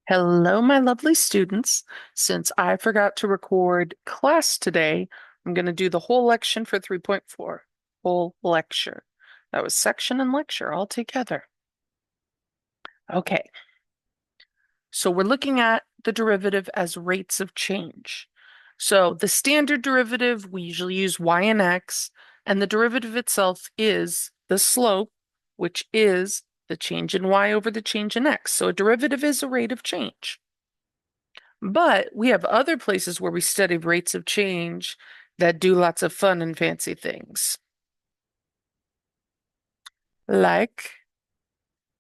Hello, my lovely students. Since I forgot to record class today, I'm going to do the whole lection for 3.4. Whole lecture. That was section and lecture all together. Okay, so we're looking at the derivative as rates of change. So the standard derivative, we usually use y and x, and the derivative itself is the slope, which is the change in y over the change in x. So a derivative is a rate of change. But we have other places where we study rates of change that do lots of fun and fancy things, like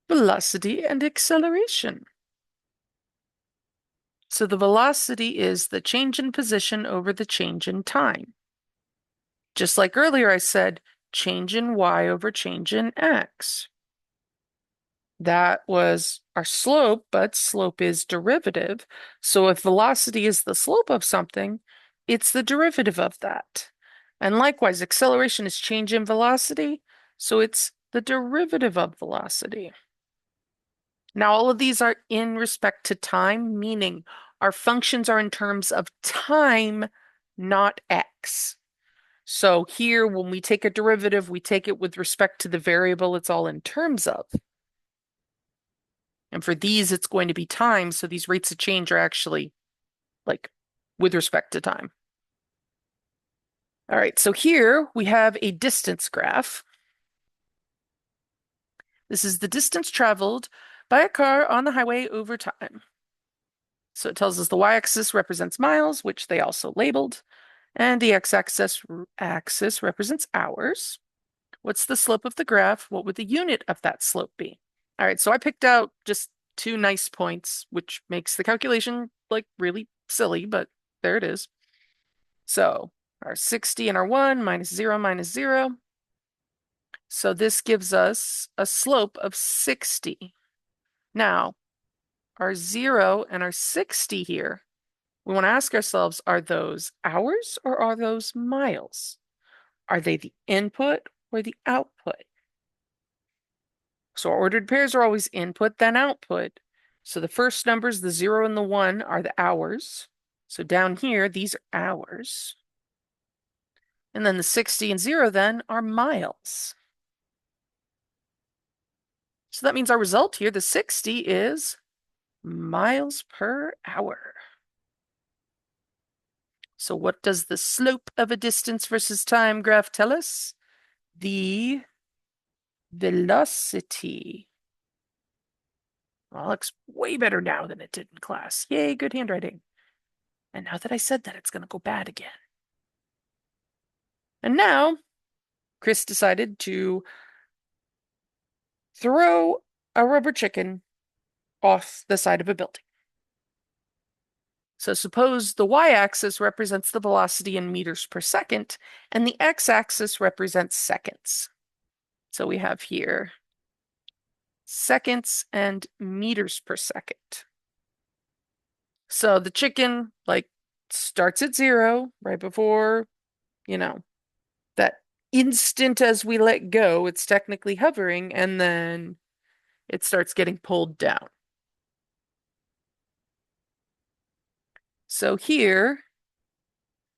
velocity and acceleration. So the velocity is the change in position over the change in time. Just like earlier, I said change in y over change in x. That was our slope, but slope is derivative. So if velocity is the slope of something, it's the derivative of that. And likewise, acceleration is change in velocity, so it's the derivative of velocity. Now, all of these are in respect to time, meaning our functions are in terms of time, not x. So here, when we take a derivative, we take it with respect to the variable it's all in terms of. And for these, it's going to be time. So these rates of change are actually like with respect to time. All right, so here we have a distance graph. This is the distance traveled by a car on the highway over time. So it tells us the y-axis represents miles, which they also labeled, and the x-axis represents hours. What's the slope of the graph? What would the unit of that slope be? All right, so I picked out just two nice points, which makes the calculation like really silly, but there it is. So our 60 and our 1 minus 0 minus 0. So this gives us a slope of 60. Now, our 0 and our 60 here, we want to ask ourselves, are those hours or are those miles? Are they the input or the output? So our ordered pairs are always input, then output. So the first numbers, the 0 and the 1, are the hours. So down here, these are hours. And then the 60 and 0 then are miles. So that means our result here, the 60, is miles per hour. So what does the slope of a distance versus time graph tell us? The velocity. Well, it looks way better now than it did in class. Yay, good handwriting. And now that I said that, it's going to go bad again. And now, Chris decided to throw a rubber chicken off the side of a building. So suppose the y-axis represents the velocity in meters per second, and the x-axis represents seconds. So we have here seconds and meters per second. So the chicken, starts at 0 right before, that instant as we let go, it's technically hovering, and then it starts getting pulled down. So here,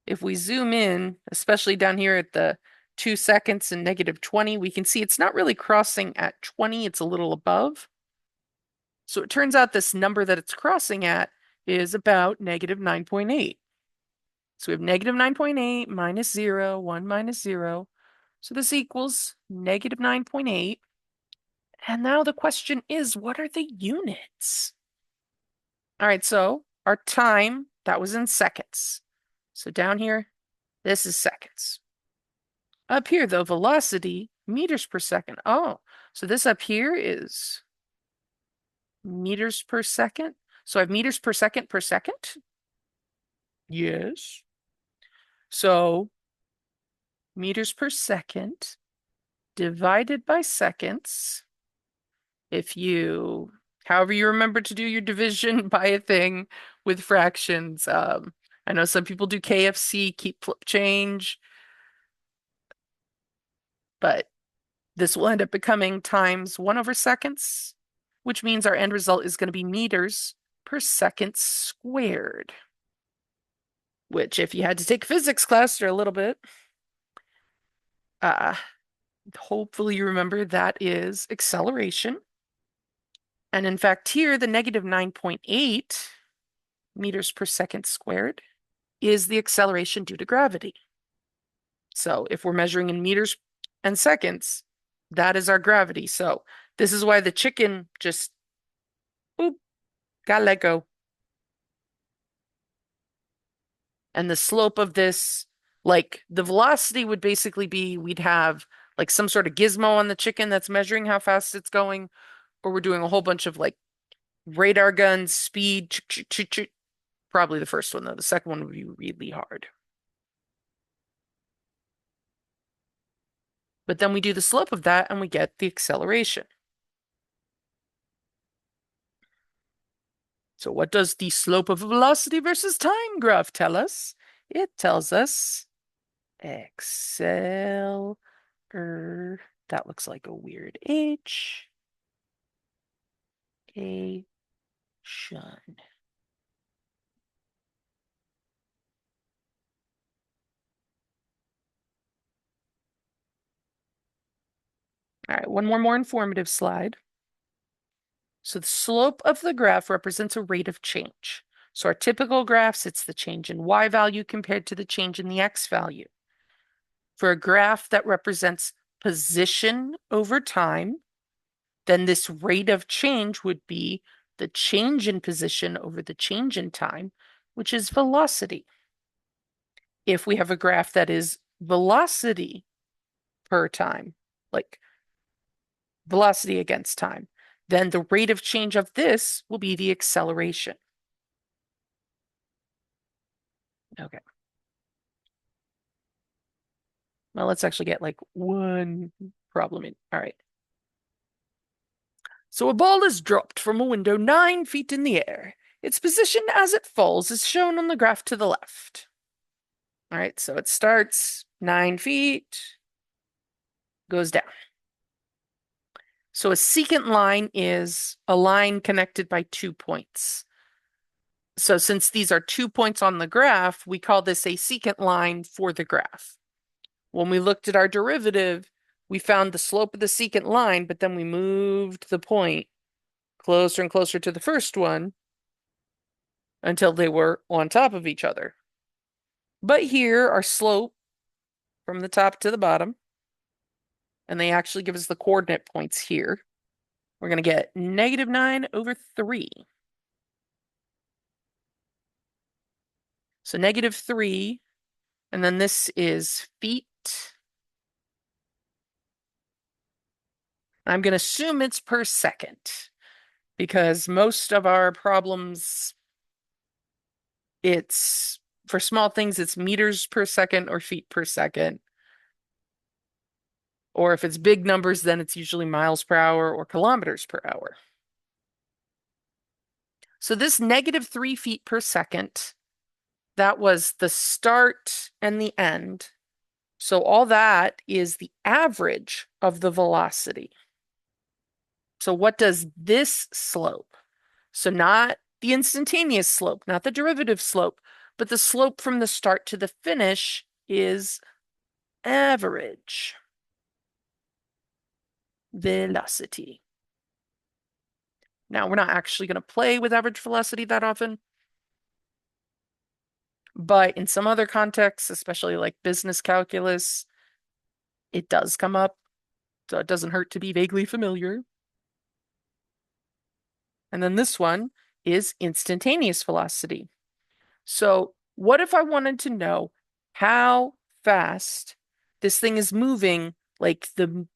if we zoom in, especially down here at the 2 seconds and -20, we can see it's not really crossing at 20, it's a little above. So it turns out this number that it's crossing at is about -9.8. So we have -9.8 minus 0, 1 minus 0. So this equals -9.8. And now the question is, what are the units? All right, so our time, that was in seconds. So down here, this is seconds. Up here, though, velocity, meters per second. Oh, so this up here is meters per second. So I have meters per second per second? Yes. So meters per second divided by seconds. However you remember to do your division by a thing with fractions. I know some people do KFC, keep flip change, but this will end up becoming times 1 over seconds, which means our end result is going to be meters per second squared, which if you had to take physics class for a little bit, hopefully you remember that is acceleration. And in fact, here, the negative 9.8 meters per second squared is the acceleration due to gravity. So if we're measuring in meters and seconds, that is our gravity. So this is why the chicken just, boop, got let go. And the slope of this, like the velocity would basically be, we'd have like some sort of gizmo on the chicken that's measuring how fast it's going, or we're doing a whole bunch of like radar guns, speed, probably the first one though. The second one would be really hard. But then we do the slope of that and we get the acceleration. So what does the slope of velocity versus time graph tell us? It tells us that looks like a weird H. A shun. All right, one more informative slide. So the slope of the graph represents a rate of change. So our typical graphs, it's the change in y value compared to the change in the x value. For a graph that represents position over time, then this rate of change would be the change in position over the change in time, which is velocity. If we have a graph that is velocity per time, like velocity against time, then the rate of change of this will be the acceleration. Okay. Well, let's actually get like one problem in. All right. So a ball is dropped from a window 9 feet in the air. Its position as it falls is shown on the graph to the left. All right, so it starts 9 feet, goes down. So a secant line is a line connected by 2 points. So since these are 2 points on the graph, we call this a secant line for the graph. When we looked at our derivative, we found the slope of the secant line, but then we moved the point closer and closer to the first one until they were on top of each other. But here, our slope from the top to the bottom, and they actually give us the coordinate points here. We're going to get negative 9 over 3. So negative 3, and then this is feet. I'm going to assume it's per second because most of our problems, it's for small things, it's meters per second or feet per second. Or if it's big numbers, then it's usually miles per hour or kilometers per hour. So this negative 3 feet per second, that was the start and the end. So all that is the average of the velocity. So what does this slope? So not the instantaneous slope, not the derivative slope, but the slope from the start to the finish is average velocity. Now, we're not actually going to play with average velocity that often, but in some other contexts, especially like business calculus, it does come up, so it doesn't hurt to be vaguely familiar. And then this one is instantaneous velocity. So what if I wanted to know how fast this thing is moving, like the,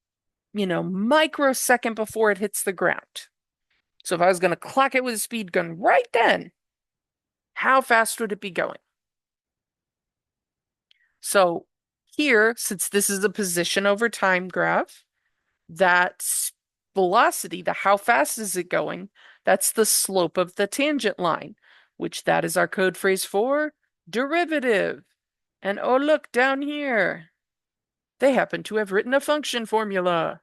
microsecond before it hits the ground? So if I was going to clock it with a speed gun right then, how fast would it be going? So here, since this is a position over time graph, that's velocity, the how fast is it going, that's the slope of the tangent line, which that is our code phrase for derivative. And oh, look down here. They happen to have written a function formula.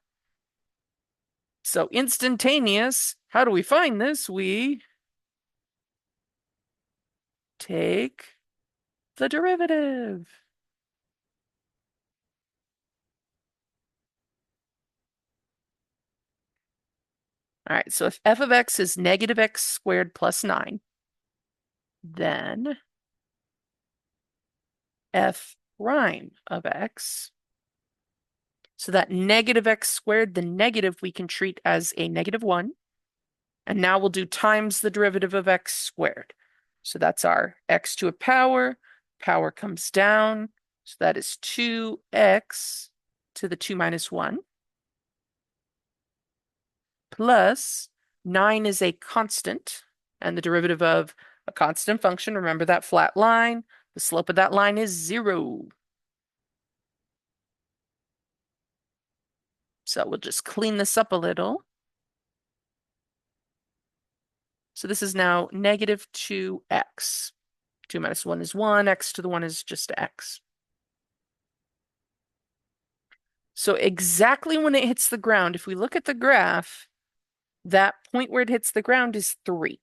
So instantaneous, how do we find this? We take the derivative. All right, so if f of x is negative x squared plus 9, then f prime of x, so that negative x squared, the negative we can treat as a -1. And now we'll do times the derivative of x squared. So that's our x to a power. Power comes down. So that is 2x to the 2 minus 1. Plus 9 is a constant. And the derivative of a constant function, remember that flat line, the slope of that line is 0. So we'll just clean this up a little. So this is now negative 2x. 2 minus 1 is 1, x to the 1 is just x. So exactly when it hits the ground, if we look at the graph, that point where it hits the ground is 3.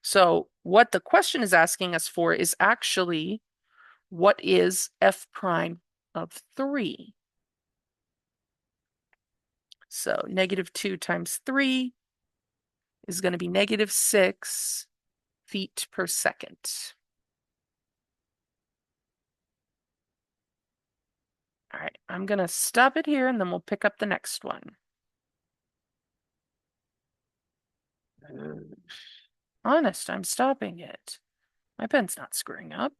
So what the question is asking us for is actually, what is f prime of 3? So negative 2 times 3 is going to be negative 6 feet per second. All right, I'm going to stop it here and then we'll pick up the next one. Honest, I'm stopping it. My pen's not screwing up.